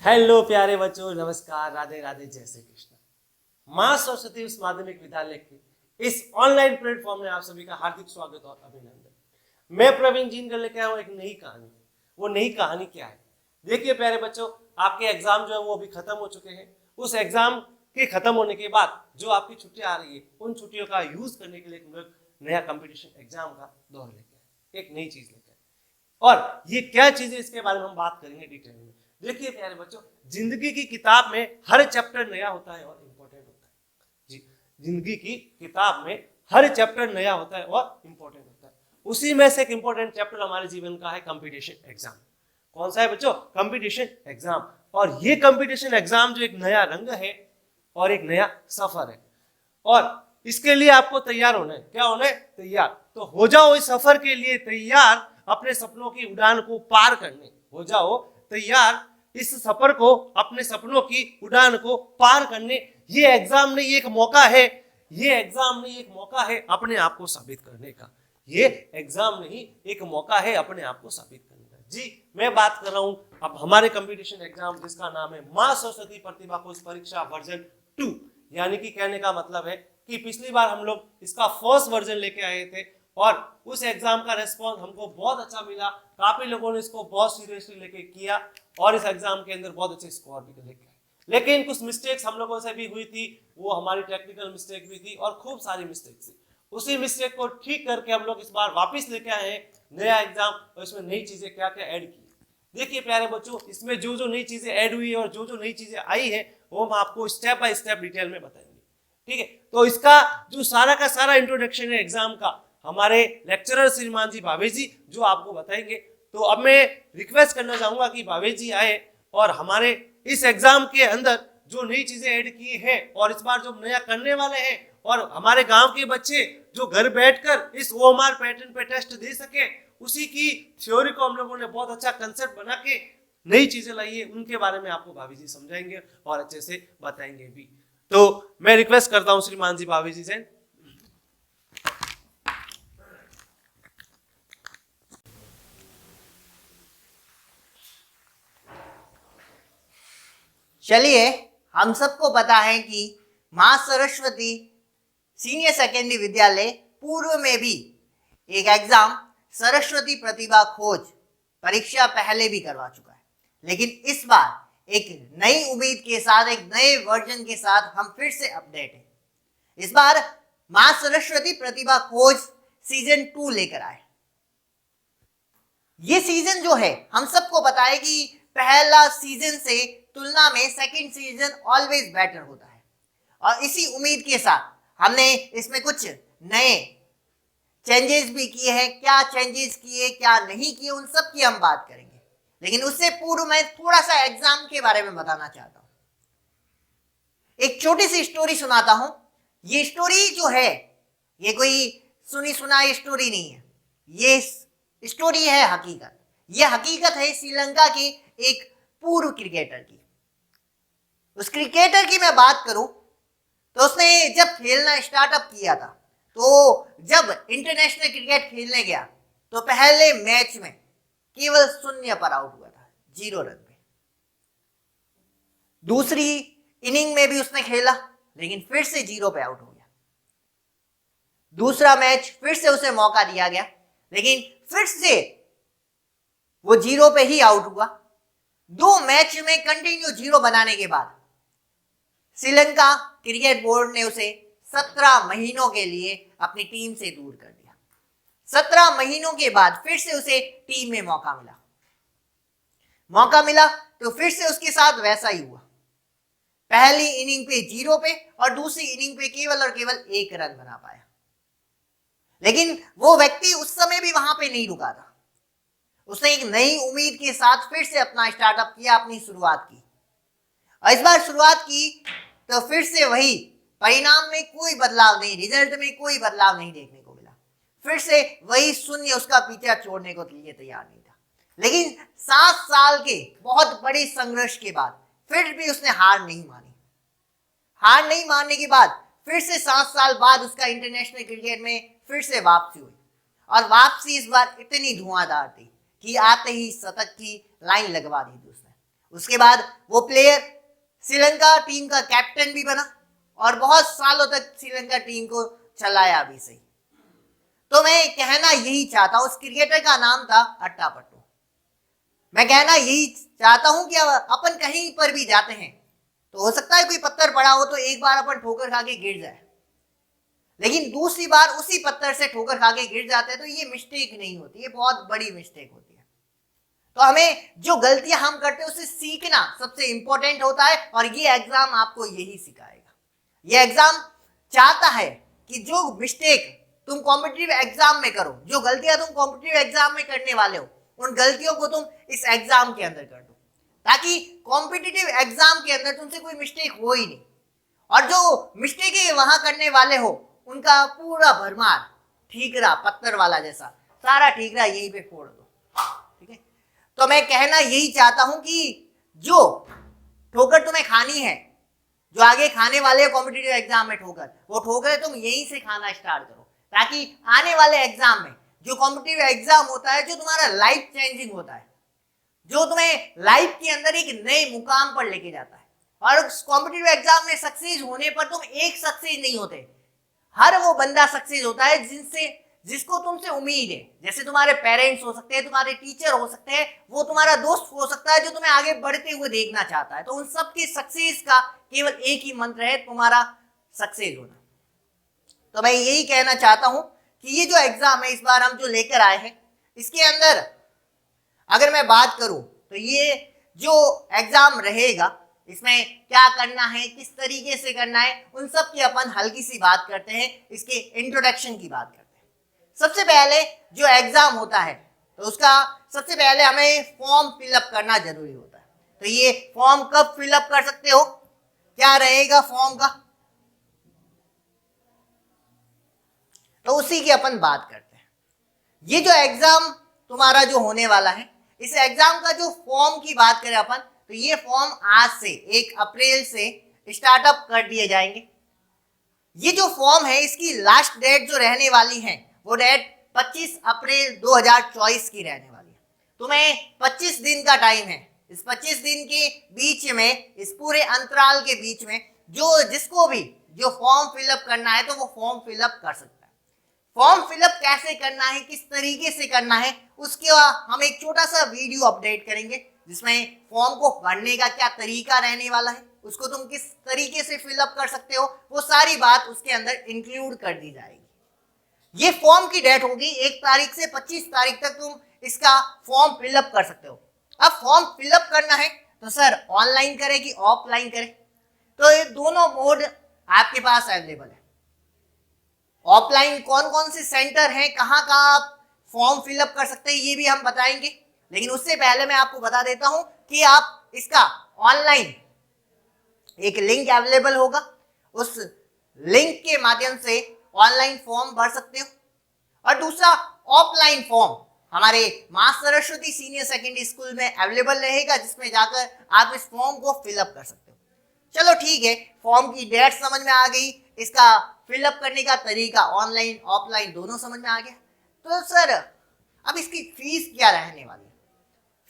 Hello प्यारे बच्चों, नमस्कार, राधे राधे, जय श्री कृष्ण। मां सरस्वती उच्च माध्यमिक विद्यालय के इस ऑनलाइन प्लेटफॉर्म में आप सभी का हार्दिक स्वागत और अभिनंदन। मैं प्रवीण जी लेके आया हूं एक नई कहानी। वो नई कहानी क्या है? देखिए प्यारे बच्चों, आपके एग्जाम जो है वो अभी खत्म हो चुके हैं। उस एग्जाम के खत्म होने के बाद जो आपकी छुट्टियां आ रही है, उन छुट्टियों का यूज करने के लिए हम लोग नया कंपटीशन एग्जाम का दौर लेके आए, एक नई चीज लेके आए। और ये क्या चीज है, इसके बारे में हम बात करेंगे डिटेल में। देखिए प्यारे बच्चों, जिंदगी की किताब में हर चैप्टर नया होता है और इंपॉर्टेंट होता है जी। जिंदगी की किताब में हर चैप्टर नया होता है और इंपॉर्टेंट होता है। उसी में से एक इंपॉर्टेंट चैप्टर हमारे जीवन का है कंपटीशन एग्जाम। कौन सा है बच्चों? Competition exam. और ये कंपटीशन एग्जाम जो एक नया रंग है और एक नया सफर है, और इसके लिए आपको तैयार होना है। क्या होना है? तैयार। तो हो जाओ इस सफर के लिए तैयार, अपने सपनों की उड़ान को पार करने। हो जाओ तैयार इस सफर को, अपने सपनों की उड़ान को पार करने। ये एग्जाम नहीं एक मौका है, ये एग्जाम नहीं एक मौका है अपने आप को साबित करने का। ये एग्जाम नहीं एक मौका है अपने आप को साबित करने का। जी, मैं बात कर रहा हूं अब हमारे कंपटीशन एग्जाम, जिसका नाम है मां सरस्वती प्रतिभा खोज परीक्षा वर्जन 2। यानी कि कहने का मतलब है कि पिछली बार हम लोग इसका फर्स्ट वर्जन लेके आए थे और उस एग्जाम का रेस्पॉन्स हमको बहुत अच्छा मिला। काफी लोगों ने इसको बहुत सीरियसली लेके किया और इस एग्जाम के अंदर बहुत अच्छे स्कोर भी लेके आए। लेकिन कुछ मिस्टेक्स हम लोगों से भी हुई थी, वो हमारी टेक्निकल मिस्टेक भी थी और खूब सारी मिस्टेक्स थी। उसी मिस्टेक को ठीक करके हम लोग इस बार वापस लेके आए हैं नया एग्जाम, और इसमें नई चीजें क्या क्या ऐड की। देखिए प्यारे बच्चों, इसमें जो जो नई चीजें ऐड हुई है और जो जो नई चीजें आई है वो हम आपको स्टेप बाय स्टेप डिटेल में बताएंगे। ठीक है, तो इसका जो सारा का सारा इंट्रोडक्शन है एग्जाम का, हमारे लेक्चरर श्रीमान जी भावेश जी जो आपको बताएंगे। तो अब मैं रिक्वेस्ट करना चाहूंगा कि भावेश जी आए और हमारे इस एग्जाम के अंदर जो नई चीजें ऐड की है और इस बार जो नया करने वाले हैं, और हमारे गांव के बच्चे जो घर बैठकर इस ओएमआर पैटर्न पे टेस्ट दे सके, उसी की थ्योरी को हम लोगों ने बहुत अच्छा कंसेप्ट बना के नई चीजें लाई है, उनके बारे में आपको भाभी जी समझाएंगे और अच्छे से बताएंगे भी। तो मैं रिक्वेस्ट करता हूं श्रीमान जी भाभी जी से। चलिए, हम सबको पता है कि मां सरस्वती सीनियर सेकेंडरी विद्यालय पूर्व में भी एक एग्जाम सरस्वती प्रतिभा खोज परीक्षा पहले भी करवा चुका है। लेकिन इस बार एक नई उम्मीद के साथ, एक नए वर्जन के साथ हम फिर से अपडेट हैं। इस बार मां सरस्वती प्रतिभा खोज सीजन 2 लेकर आए। ये सीजन जो है, हम सबको पता है कि पहला सीजन से तुलना में सेकंड सीजन ऑलवेज बेटर होता है, और इसी उम्मीद के साथ हमने इसमें कुछ नए चेंजेस भी किए हैं। क्या चेंजेस किए, क्या नहीं किए, उन सब की हम बात करेंगे। लेकिन उससे पूर्व मैं थोड़ा सा एग्जाम के बारे में बताना चाहता हूं। एक छोटी सी स्टोरी सुनाता हूं। ये स्टोरी जो है, ये कोई सुनी सुनाई स्टोरी नहीं है, ये स्टोरी है हकीकत। ये हकीकत है श्रीलंका के एक पूर्व क्रिकेटर की। उस क्रिकेटर की मैं बात करूं तो उसने जब खेलना स्टार्टअप किया था, तो जब इंटरनेशनल क्रिकेट खेलने गया तो पहले मैच में केवल 0 पर आउट हुआ था, 0 रन पे। दूसरी इनिंग में भी उसने खेला, लेकिन फिर से 0 पे आउट हो गया। दूसरा मैच फिर से उसे मौका दिया गया, लेकिन फिर से वो 0 पे ही आउट हुआ। 2 मैच में कंटिन्यू 0 बनाने के बाद श्रीलंका क्रिकेट बोर्ड ने उसे 17 महीनों के लिए अपनी टीम से दूर कर दिया। 17 महीनों के बाद फिर से उसे टीम में मौका मिला तो फिर से उसके साथ वैसा ही हुआ। पहली इनिंग पे 0 पे और दूसरी इनिंग पे केवल और केवल 1 रन बना पाया। लेकिन वो व्यक्ति उस समय भी वहां पे नहीं रुका था। उसने एक नई उम्मीद के साथ फिर से अपना स्टार्टअप किया, अपनी शुरुआत की। और इस बार शुरुआत की तो फिर से वही परिणाम में कोई बदलाव नहीं, रिजल्ट में कोई बदलाव नहीं देखने को मिला। फिर से वही 0 उसका पीछा छोड़ने को लिए तैयार नहीं था। लेकिन 7 साल के बहुत बड़े संघर्ष के बाद फिर भी उसने हार नहीं मानी। हार नहीं मानने के बाद फिर से 7 साल बाद उसका इंटरनेशनल क्रिकेट में फिर से वापसी हुई, और वापसी इस बार इतनी धुआंधार थी कि आते ही शतक की लाइन लगवा दी थी उसने। उसके बाद वो प्लेयर श्रीलंका टीम का कैप्टन भी बना और बहुत सालों तक श्रीलंका टीम को चलाया भी सही। तो मैं कहना यही चाहता हूं, उस क्रिकेटर का नाम था अट्टापट्टू। मैं कहना यही चाहता हूं कि अपन कहीं पर भी जाते हैं तो हो सकता है कोई पत्थर पड़ा हो तो एक बार अपन ठोकर खा के गिर जाए, लेकिन दूसरी बार उसी पत्थर से ठोकर खा के गिर जाते हैं तो ये मिस्टेक नहीं होती, ये बहुत बड़ी मिस्टेक होती है। तो हमें जो गलतियां हम करते हैं उससे सीखना सबसे इंपॉर्टेंट होता है और ये एग्जाम आपको यही सिखाएगा। ये एग्जाम चाहता है कि जो मिस्टेक तुम कॉम्पिटिटिव एग्जाम में करो, जो गलतियां तुम कॉम्पिटिटिव एग्जाम में करने वाले हो, उन गलतियों को तुम इस एग्जाम के अंदर कर दो, ताकि कॉम्पिटिटिव एग्जाम के अंदर तुमसे कोई मिस्टेक हो ही नहीं। और जो मिस्टेक वहां करने वाले हो उनका पूरा भरमार ठीकरा पत्थर वाला जैसा सारा ठीकरा यहीं पे फोड़ दो, ठीक है। तो मैं कहना यही चाहता हूं कि जो ठोकर तुम्हें खानी है, जो आगे खाने वाले कॉम्पिटिटिव एग्जाम में ठोकर, वो ठोकर तुम यहीं से खाना स्टार्ट करो, ताकि आने वाले एग्जाम में जो कॉम्पिटिटिव एग्जाम होता है, जो तुम्हारा लाइफ चेंजिंग होता है, जो तुम्हें लाइफ के अंदर एक नए मुकाम पर लेके जाता है। और कॉम्पिटिटिव एग्जाम में सक्सेस होने पर तुम एक सक्सेस नहीं होते, हर वो बंदा सक्सेस होता है जिसको तुमसे उम्मीद है। जैसे तुम्हारे पेरेंट्स हो सकते हैं, तुम्हारे टीचर हो सकते हैं, वो तुम्हारा दोस्त हो सकता है जो तुम्हें आगे बढ़ते हुए देखना चाहता है। तो उन सब की सक्सेस का केवल एक ही मंत्र है, तुम्हारा सक्सेस होना। तो मैं यही कहना चाहता हूं कि ये जो एग्जाम है इस बार हम जो लेकर आए हैं, इसके अंदर अगर मैं बात करूं तो ये जो एग्जाम रहेगा इसमें क्या करना है, किस तरीके से करना है, उन सब की अपन हल्की सी बात करते हैं, इसके इंट्रोडक्शन की बात करते हैं। सबसे पहले जो एग्जाम होता है तो उसका सबसे पहले हमें फॉर्म फिलअप करना जरूरी होता है। तो ये फॉर्म कब फिलअप कर सकते हो, क्या रहेगा फॉर्म का, तो उसी की अपन बात करते हैं। ये जो एग्जाम तुम्हारा जो होने वाला है, इस एग्जाम का जो फॉर्म की बात करें अपन, तो ये फॉर्म आज से 1 अप्रैल से स्टार्टअप कर दिए जाएंगे। ये जो फॉर्म है इसकी लास्ट डेट जो रहने वाली है वो डेट 25 अप्रैल 2024 की रहने वाली है। तुम्हें 25 दिन का टाइम है। इस 25 दिन के बीच में, इस पूरे अंतराल के बीच में जिसको भी जो फॉर्म फिलअप करना है तो वो फॉर्म फिलअप कर सकता है। फॉर्म फिलअप कैसे करना है, किस तरीके से करना है, उसके हम एक छोटा सा वीडियो अपडेट करेंगे जिसमें फॉर्म को भरने का क्या तरीका रहने वाला है, उसको तुम किस तरीके से फिलअप कर सकते हो, वो सारी बात उसके अंदर इंक्लूड कर दी जाएगी। ये फॉर्म की डेट होगी 1 तारीख से 25 तारीख तक तुम इसका फॉर्म फिलअप कर सकते हो। अब फॉर्म फिलअप करना है तो सर ऑनलाइन करें कि ऑफलाइन करें, तो ये दोनों मोड आपके पास अवेलेबल है। ऑफलाइन कौन कौन से सेंटर हैं, कहाँ कहाँ आप फॉर्म फिलअप कर सकते हैं, ये भी हम बताएंगे। लेकिन उससे पहले मैं आपको बता देता हूं कि आप इसका ऑनलाइन एक लिंक अवेलेबल होगा, उस लिंक के माध्यम से ऑनलाइन फॉर्म भर सकते हो। और दूसरा ऑफलाइन फॉर्म हमारे मां सरस्वती सीनियर सेकेंडरी स्कूल में अवेलेबल रहेगा, जिसमें जाकर आप इस फॉर्म को फिलअप कर सकते हो। चलो ठीक है, फॉर्म की डेट समझ में आ गई, इसका फिलअप करने का तरीका ऑनलाइन ऑफलाइन दोनों समझ में आ गया। तो सर अब इसकी फीस क्या रहने वाली है?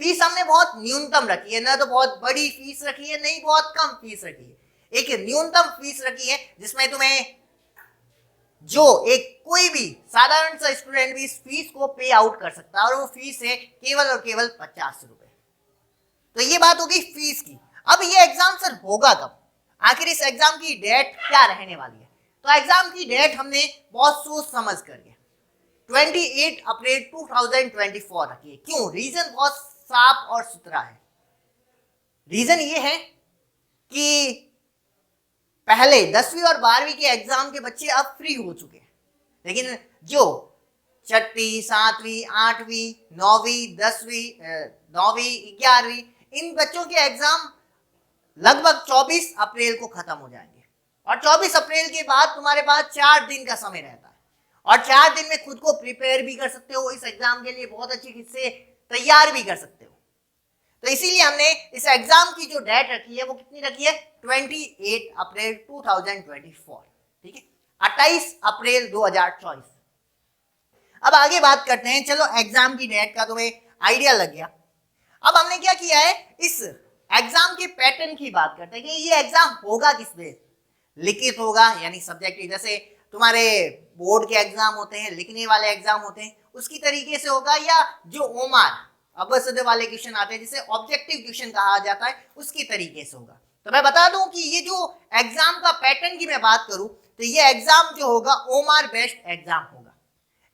फीस हमने बहुत न्यूनतम रखी है, ना तो बहुत बड़ी फीस रखी है, नहीं बहुत कम फीस रखी है। एक न्यूनतम फीस रखी है जिसमें तुम्हें जो एक कोई भी साधारण सा स्टूडेंट भी इस फीस को पे आउट कर सकता है, और वो फीस है केवल और केवल 50 रुपए। तो ये बात होगी फीस की। अब ये एग्जाम सर होगा कब, आखिर इस एग्जाम की डेट क्या रहने वाली है? तो एग्जाम की डेट हमने बहुत सोच समझ कर 28 अप्रैल 2024 रखी है। क्यों? रीजन बहुत साफ और सुथरा है। रीजन ये है कि पहले 10वीं और 12वीं के एग्जाम के बच्चे अब फ्री हो चुके हैं, लेकिन जो 6वीं 7वीं 8वीं 9वीं 10वीं 9वीं 11वीं इन बच्चों के एग्जाम लगभग 24 अप्रैल को खत्म हो जाएंगे। और 24 अप्रैल के बाद तुम्हारे पास 4 दिन का समय रहता है, और 4 दिन में खुद को प्रिपेयर भी कर सकते हो, इस एग्जाम के लिए बहुत अच्छी से तैयार भी कर सकते हो। तो इसीलिए हमने इस एग्जाम की जो डेट रखी है वो कितनी रखी है? 28 अप्रैल 2024, ठीक है, 28 अप्रैल 2024। अब आगे बात करते हैं। चलो एग्जाम की डेट का तुम्हें आइडिया लग गया। अब हमने क्या किया है, इस एग्जाम के पैटर्न की बात करते हैं कि ये एग्जाम होगा किस पे, लिखित होगा यानी सब्जेक्टिव, जैसे तुम्हारे बोर्ड के एग्जाम होते हैं, लिखने वाले एग्जाम होते हैं, उसकी तरीके से होगा, या जो ओमार अबसद वाले क्वेश्चन आते हैं जिसे ऑब्जेक्टिव क्वेश्चन कहा जाता है उसकी तरीके से होगा। तो मैं बता दूं कि ये जो एग्जाम का पैटर्न की मैं बात करूं तो ये एग्जाम जो होगा ओमार बेस्ड एग्जाम होगा।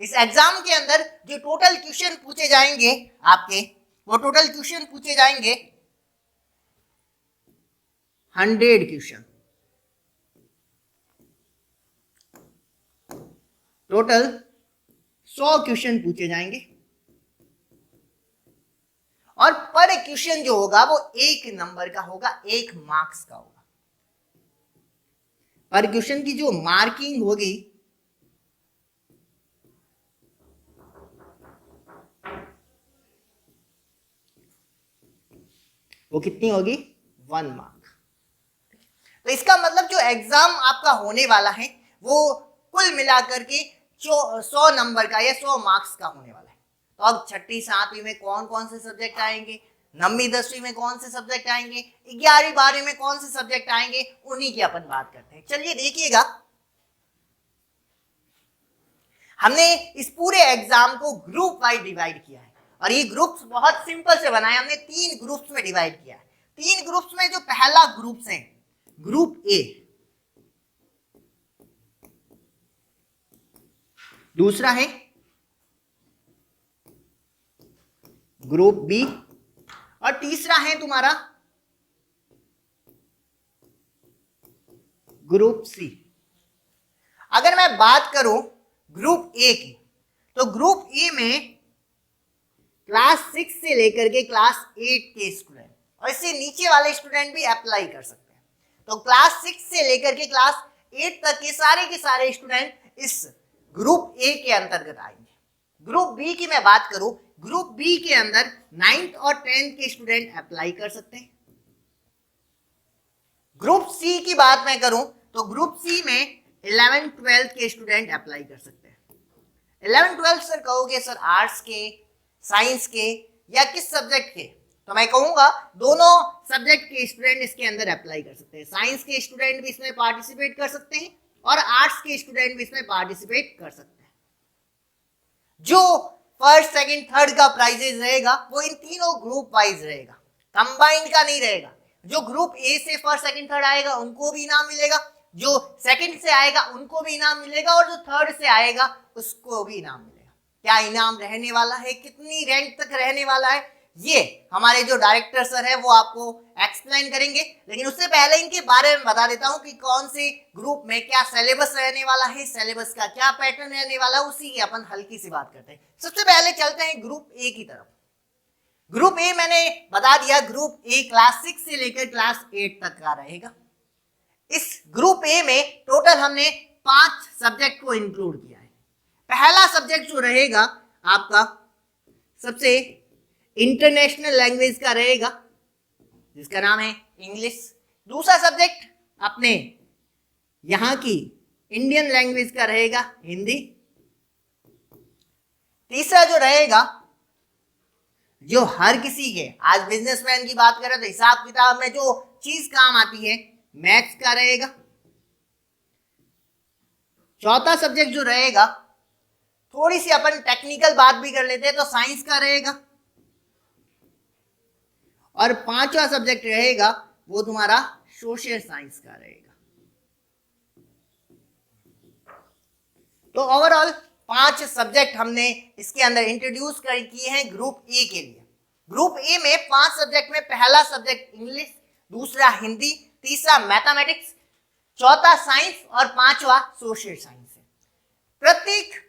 इस एग्जाम के अंदर जो टोटल क्वेश्चन पूछे जाएंगे आपके, वो टोटल क्वेश्चन पूछे जाएंगे 100 क्वेश्चन, टोटल 100 क्वेश्चन पूछे जाएंगे, और पर क्वेश्चन जो होगा वो 1 नंबर का होगा, 1 मार्क्स का होगा। पर क्वेश्चन की जो मार्किंग होगी वो कितनी होगी, 1 मार्क। तो इसका मतलब जो एग्जाम आपका होने वाला है वो कुल मिलाकर के 100 नंबर का या 100 मार्क्स का होने वाला है। तो अब छठी सातवीं में कौन कौन से सब्जेक्ट आएंगे, 9वीं 10वीं में कौन से सब्जेक्ट आएंगे, 11वीं 12वीं में कौन से सब्जेक्ट आएंगे, उन्हीं की अपन बात करते हैं। चलिए देखिएगा, हमने इस पूरे एग्जाम को ग्रुप वाइज डिवाइड किया है, और ये ग्रुप्स बहुत सिंपल से बनाए, हमने 3 ग्रुप्स में डिवाइड किया है। 3 ग्रुप्स में जो पहला ग्रुप है ग्रुप ए, दूसरा है ग्रुप बी, और तीसरा है तुम्हारा ग्रुप सी। अगर मैं बात करूं ग्रुप ए की, तो ग्रुप ए में क्लास 6 से लेकर के क्लास 8 के स्टूडेंट और इससे नीचे वाले स्टूडेंट भी अप्लाई कर सकते हैं। तो क्लास 6 से लेकर के क्लास 8 तक के सारे स्टूडेंट इस ग्रुप ए के अंतर्गत आएंगे। ग्रुप बी की मैं बात करूं, ग्रुप बी के अंदर 9th और 10th के स्टूडेंट अप्लाई कर सकते हैं। ग्रुप सी की बात मैं करूं तो ग्रुप सी में 11th 12th के स्टूडेंट अप्लाई कर सकते हैं। 11th 12th सर कहोगे सर आर्ट्स के, साइंस के या किस सब्जेक्ट के, तो मैं कहूंगा दोनों सब्जेक्ट के स्टूडेंट इसके अंदर अप्लाई कर सकते हैं। साइंस के स्टूडेंट भी इसमें पार्टिसिपेट कर सकते हैं और आर्ट्स के स्टूडेंट भी इसमें पार्टिसिपेट कर सकते हैं। जो फर्स्ट सेकंड थर्ड का प्राइजेस रहेगा वो इन तीनों ग्रुप वाइज रहेगा, कंबाइंड का नहीं रहेगा। जो ग्रुप ए से फर्स्ट सेकंड थर्ड आएगा उनको भी इनाम मिलेगा, जो सेकंड से आएगा उनको भी इनाम मिलेगा, और जो थर्ड से आएगा उसको भी इनाम मिलेगा। क्या इनाम रहने वाला है, कितनी रैंक तक रहने वाला है, ये हमारे जो डायरेक्टर सर है वो आपको एक्सप्लेन करेंगे। लेकिन उससे पहले इनके बारे में बता देता हूं कि कौन से ग्रुप में क्या सिलेबस रहने वाला है, सिलेबस का क्या पैटर्न रहने वाला है, उसी की अपन हल्की सी बात करते हैं। सबसे पहले चलते हैं ग्रुप ए की तरफ। ग्रुप ए मैंने बता दिया, ग्रुप ए क्लास 6 से लेकर क्लास 8 तक का रहेगा। इस ग्रुप ए में टोटल हमने 5 सब्जेक्ट को इंक्लूड किया है। पहला सब्जेक्ट जो रहेगा आपका सबसे इंटरनेशनल लैंग्वेज का रहेगा जिसका नाम है इंग्लिश। दूसरा सब्जेक्ट अपने यहां की इंडियन लैंग्वेज का रहेगा हिंदी। तीसरा जो रहेगा जो हर किसी के, आज बिजनेसमैन की बात करें तो हिसाब किताब में जो चीज काम आती है, मैथ्स का रहेगा। चौथा सब्जेक्ट जो रहेगा, थोड़ी सी अपन टेक्निकल बात भी कर लेते हैं तो साइंस का रहेगा। और पांचवा सब्जेक्ट रहेगा वो तुम्हारा सोशल साइंस का रहेगा। तो ओवरऑल 5 सब्जेक्ट हमने इसके अंदर इंट्रोड्यूस किए हैं ग्रुप ए के लिए। ग्रुप ए में 5 सब्जेक्ट में पहला सब्जेक्ट इंग्लिश, दूसरा हिंदी, तीसरा मैथमेटिक्स, चौथा साइंस और पांचवा सोशल साइंस है। प्रत्येक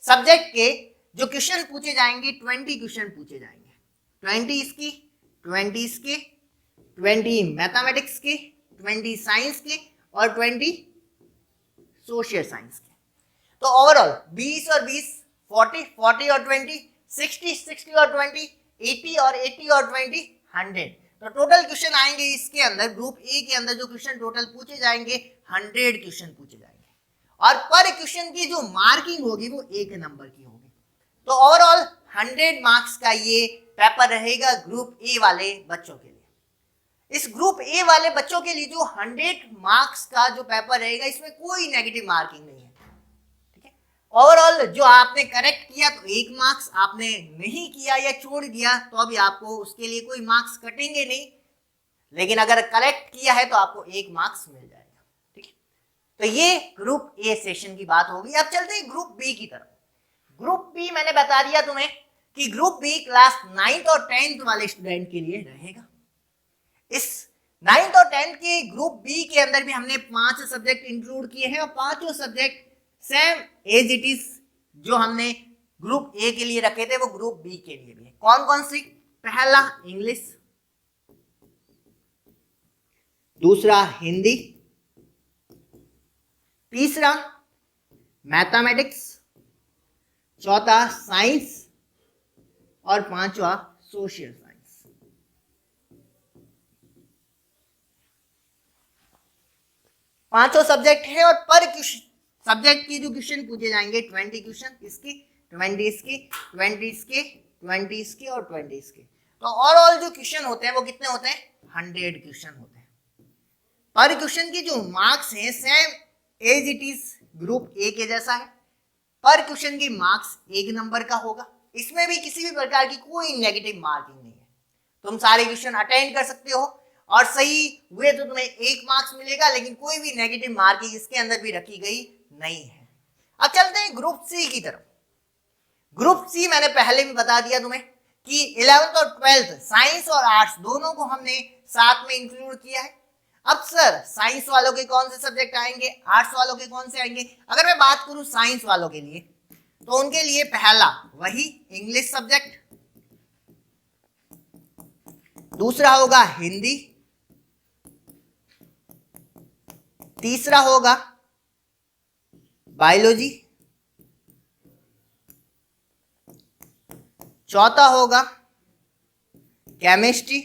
सब्जेक्ट के जो क्वेश्चन पूछे जाएंगे 20 क्वेश्चन पूछे जाएंगे। 20 इसकी, 20 इसके, 20 मैथमेटिक्स के, 20 साइंस के और 20 सोशल साइंस के। तो ओवरऑल 20 और 20, 40, 40 और 20, 60, 60 और 20, 80 और 80 और 20, 100। तो टोटल क्वेश्चन आएंगे इसके अंदर, ग्रुप ए के अंदर जो क्वेश्चन टोटल पूछे जाएंगे 100 क्वेश्चन पूछे जाएंगे, और पर क्वेश्चन की जो मार्किंग होगी वो 1 नंबर की होगी। तो ओवरऑल 100 मार्क्स का ये पेपर रहेगा ग्रुप ए वाले बच्चों के लिए। इस ग्रुप ए वाले बच्चों के लिए जो 100 मार्क्स का जो पेपर रहेगा, इसमें कोई नेगेटिव मार्किंग नहीं है, ठीक है। ओवरऑल जो आपने करेक्ट किया तो 1 मार्क्स, आपने नहीं किया या छोड़ दिया तो अभी आपको उसके लिए कोई मार्क्स कटेंगे नहीं, लेकिन अगर करेक्ट किया है तो आपको 1 मार्क्स मिल जाएगा, ठीक है। तो ये ग्रुप ए सेशन की बात होगी। अब चलते हैं ग्रुप बी की तरफ। ग्रुप बी मैंने बता दिया तुम्हें कि ग्रुप बी क्लास 9th और 10th वाले स्टूडेंट के लिए रहेगा। इस 9th और 10th के ग्रुप बी के अंदर भी हमने 5 सब्जेक्ट इंक्लूड किए हैं और 5 subject same as it is जो हमने ग्रुप ए के लिए रखे थे वो ग्रुप बी के लिए भी है। कौन कौन सी? पहला इंग्लिश, दूसरा हिंदी, तीसरा मैथमेटिक्स, चौथा साइंस और पांचवा सोशल साइंस। पांचों सब्जेक्ट है और पर सब्जेक्ट की जो क्वेश्चन पूछे जाएंगे 20 क्वेश्चन इसकी, 20 इसकी, 20 इसके, 20 इसके और 20 इसके। तो ओवरऑल जो क्वेश्चन होते हैं वो कितने होते हैं? 100 क्वेश्चन होते हैं। पर क्वेश्चन की जो मार्क्स हैं same as it is group A के जैसा है। पर क्वेश्चन की मार्क्स 1 नंबर का होगा, इसमें भी किसी भी प्रकार की कोई नेगेटिव मार्किंग नहीं है। तुम सारे क्वेश्चन अटेंड कर सकते हो और सही हुए तो तुम्हें 1 मार्क्स मिलेगा, लेकिन कोई भी नेगेटिव मार्किंग इसके अंदर भी रखी गई नहीं है। अब चलते हैं ग्रुप सी की तरफ। ग्रुप सी मैंने पहले भी बता दिया तुम्हें कि 11th और 12th साइंस और आर्ट्स दोनों को हमने साथ में इंक्लूड किया है। अब सर साइंस वालों के कौन से सब्जेक्ट आएंगे, आर्ट्स वालों के कौन से आएंगे? अगर मैं बात करूं साइंस वालों के लिए तो उनके लिए पहला वही इंग्लिश सब्जेक्ट, दूसरा होगा हिंदी, तीसरा होगा बायोलॉजी, चौथा होगा केमिस्ट्री,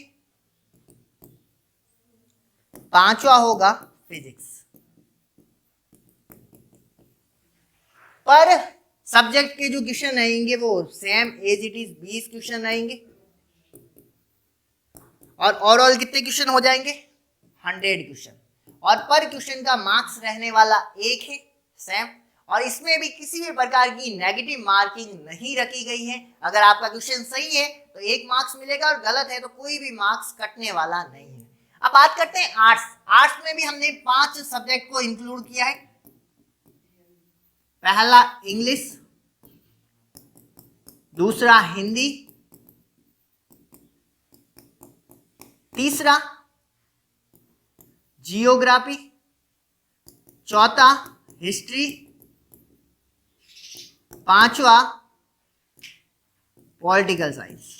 पांचवा होगा फिजिक्स। पर सब्जेक्ट के जो क्वेश्चन आएंगे वो same as it is 20 question आएंगे और ओवरऑल कितने क्वेश्चन हो जाएंगे? 100 क्वेश्चन। और पर क्वेश्चन का मार्क्स रहने वाला 1 है सेम, और इसमें भी किसी भी प्रकार की नेगेटिव मार्किंग नहीं रखी गई है। अगर आपका क्वेश्चन सही है तो 1 मार्क्स मिलेगा और गलत है तो कोई भी मार्क्स कटने वाला नहीं है। अब बात करते हैं आर्ट्स। आर्ट्स में भी हमने 5 सब्जेक्ट को इंक्लूड किया है। पहला इंग्लिश, दूसरा हिंदी, तीसरा जियोग्राफी, चौथा हिस्ट्री, पांचवा पॉलिटिकल साइंस।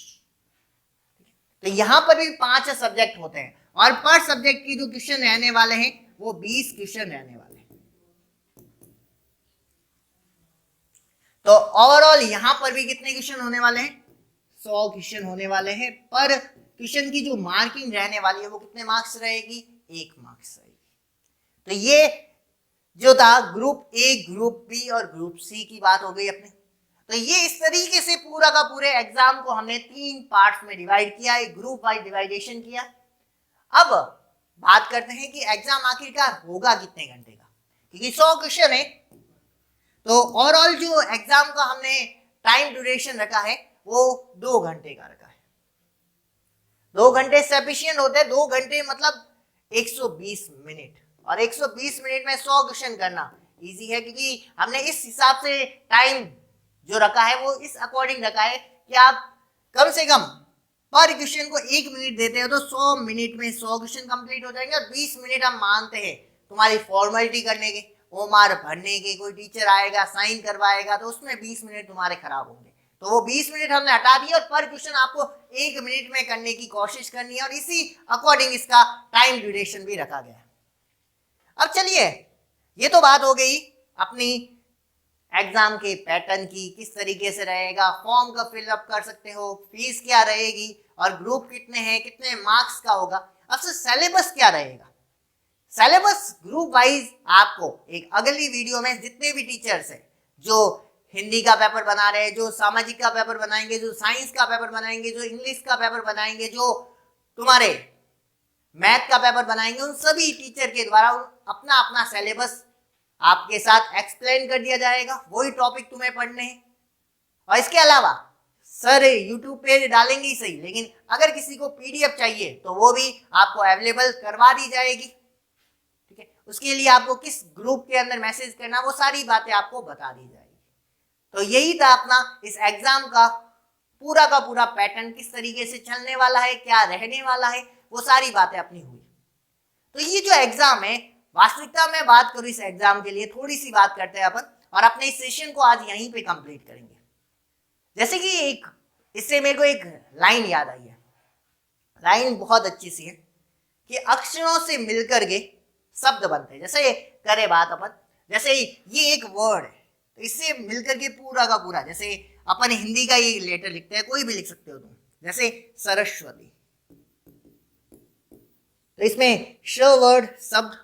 तो यहां पर भी 5 सब्जेक्ट होते हैं और पर सब्जेक्ट की जो क्वेश्चन रहने वाले हैं वो 20 क्वेश्चन रहने वाले हैं। तो ओवरऑल यहां पर भी कितने क्वेश्चन होने वाले हैं? 100 क्वेश्चन होने वाले हैं। पर क्वेश्चन की जो मार्किंग रहने वाली है वो कितने मार्क्स रहेगी? 1 मार्क्स रहेगी। तो ये जो था ग्रुप ए, ग्रुप बी और ग्रुप सी की बात हो गई अपने। तो ये इस तरीके से पूरा का पूरे एग्जाम को हमने 3 पार्ट्स में डिवाइड किया, एक ग्रुप वाइज डिवाइडेशन किया। अब बात करते हैं कि एग्जाम आखिरकार होगा कितने घंटे का, क्योंकि 100 क्वेश्चन है। तो ओवरऑल जो एग्जाम का हमने टाइम ड्यूरेशन रखा है वो 2 घंटे का रखा है। 2 घंटे सफिशिएंट होते हैं। 2 घंटे मतलब 120 मिनट, और 120 मिनट में 100 क्वेश्चन करना इजी है, क्योंकि हमने इस हिसाब से टाइम जो रखा है वो इस अकॉर्डिंग रखा है कि आप कम से कम पर क्वेश्चन को 1 मिनट देते हो तो 100 मिनट में 100 क्वेश्चन कंप्लीट हो जाएंगे। और 20 मिनट हम मानते हैं तुम्हारी फॉर्मेलिटी करने के, ओमार भरने के, कोई टीचर आएगा साइन करवाएगा तो उसमें 20 मिनट तुम्हारे खराब होंगे। तो वो 20 मिनट हमने हटा दिया और पर क्वेश्चन आपको 1 मिनट में करने की कोशिश करनी है, और इसी अकॉर्डिंग इसका टाइम ड्यूरेशन भी रखा गया है। अब चलिए, ये तो बात हो गई अपनी एग्जाम के पैटर्न की, किस तरीके से रहेगा, फॉर्म का फिलअप कर सकते हो, फीस क्या रहेगी और ग्रुप कितने हैं, कितने मार्क्स का होगा। अब से सिलेबस क्या रहेगा? सिलेबस ग्रुप वाइज आपको एक अगली वीडियो में जितने भी टीचर्स हैं जो हिंदी का पेपर बना रहे हैं, जो सामाजिक का पेपर बनाएंगे, जो साइंस का पेपर बनाएंगे, जो इंग्लिश का पेपर बनाएंगे, जो तुम्हारे मैथ का पेपर बनाएंगे, उन सभी टीचर के द्वारा अपना अपना सिलेबस आपके साथ एक्सप्लेन कर दिया जाएगा, वही टॉपिक तुम्हें पढ़ने हैं। और इसके अलावा सर यूट्यूब पे डालेंगे ही सही, लेकिन अगर किसी को पीडीएफ चाहिए तो वो भी आपको अवेलेबल करवा दी जाएगी, ठीक है। उसके लिए आपको किस ग्रुप के अंदर मैसेज करना, वो सारी बातें आपको बता दी जाएगी। तो यही था अपना इस एग्जाम का पूरा पैटर्न, किस तरीके से चलने वाला है, क्या रहने वाला है, वो सारी बातें अपनी हुई। तो ये जो एग्जाम है, वास्तविकता में बात करूं इस एग्जाम के लिए, थोड़ी सी बात करते हैं अपन और अपने इस सेशन को आज यहीं पे कंप्लीट करेंगे। जैसे कि इससे मेरे को एक लाइन याद आई है, लाइन बहुत अच्छी सी है कि अक्षरों से मिलकर के शब्द बनते हैं। जैसे करे बात अपन, जैसे ये एक वर्ड है तो इससे मिलकर के पूरा का पूरा, जैसे अपन हिंदी का ये लेटर लिखते हैं, कोई भी लिख सकते हो तुम, जैसे सरस्वती, तो इसमें श वर्ड शब्द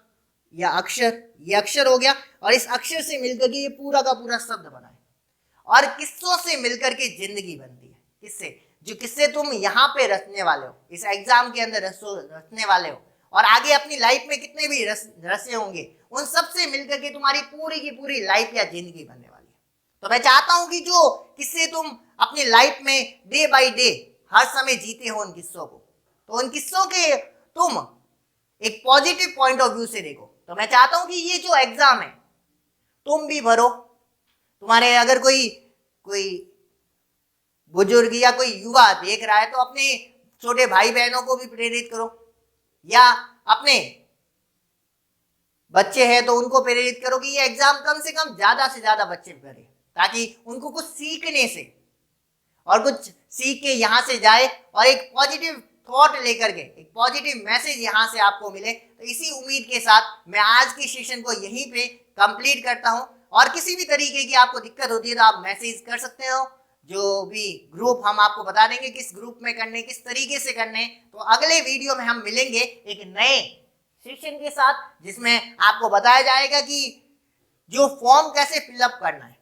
या अक्षर, ये अक्षर हो गया और इस अक्षर से मिलकर के ये पूरा का पूरा शब्द बना है। और किस्सों से मिलकर के जिंदगी बनती है। किससे? जो किस्से तुम यहाँ पे रचने वाले हो, इस एग्जाम के अंदर रचने वाले हो, और आगे अपनी लाइफ में कितने भी रचे होंगे, उन सब से मिलकर के तुम्हारी पूरी की पूरी लाइफ या जिंदगी बनने वाली है। तो मैं चाहता हूं कि जो किस्से तुम अपनी लाइफ में डे बाय डे हर समय जीते हो, उन किस्सों को, तो उन किस्सों के तुम एक पॉजिटिव पॉइंट ऑफ व्यू से देखो। तो मैं चाहता हूं कि ये जो एग्जाम है तुम भी भरो, तुम्हारे अगर कोई बुजुर्ग या कोई युवा देख रहा है तो अपने छोटे भाई बहनों को भी प्रेरित करो, या अपने बच्चे हैं तो उनको प्रेरित करो कि ये एग्जाम कम से कम ज्यादा से ज्यादा बच्चे करें, ताकि उनको कुछ सीखने से और कुछ सीख के यहाँ से जाए और एक पॉजिटिव थॉट लेकर के एक पॉजिटिव मैसेज यहाँ से आपको मिले। तो इसी उम्मीद के साथ मैं आज के सेशन को यहीं पे कंप्लीट करता हूँ, और किसी भी तरीके की आपको दिक्कत होती है तो आप मैसेज कर सकते हो, जो भी ग्रुप हम आपको बता देंगे किस ग्रुप में करने, किस तरीके से करने। तो अगले वीडियो में हम मिलेंगे एक नए सेशन के साथ, जिसमें आपको बताया जाएगा कि जो फॉर्म कैसे फिलअप करना है,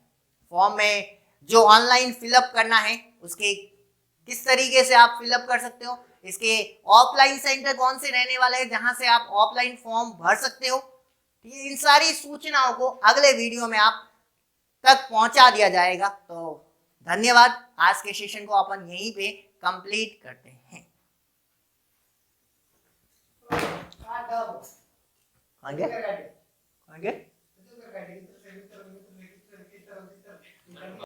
फॉर्म में जो ऑनलाइन फिलअप करना है उसके किस तरीके से आप फिलअप कर सकते हो, इसके ऑफलाइन सेंटर कौन से रहने वाले हैं जहां से आप ऑफलाइन फॉर्म भर सकते हो। इन सारी सूचनाओं को अगले वीडियो में आप तक पहुंचा दिया जाएगा। तो धन्यवाद, आज के सेशन को अपन यहीं पे कंप्लीट करते हैं। आगे?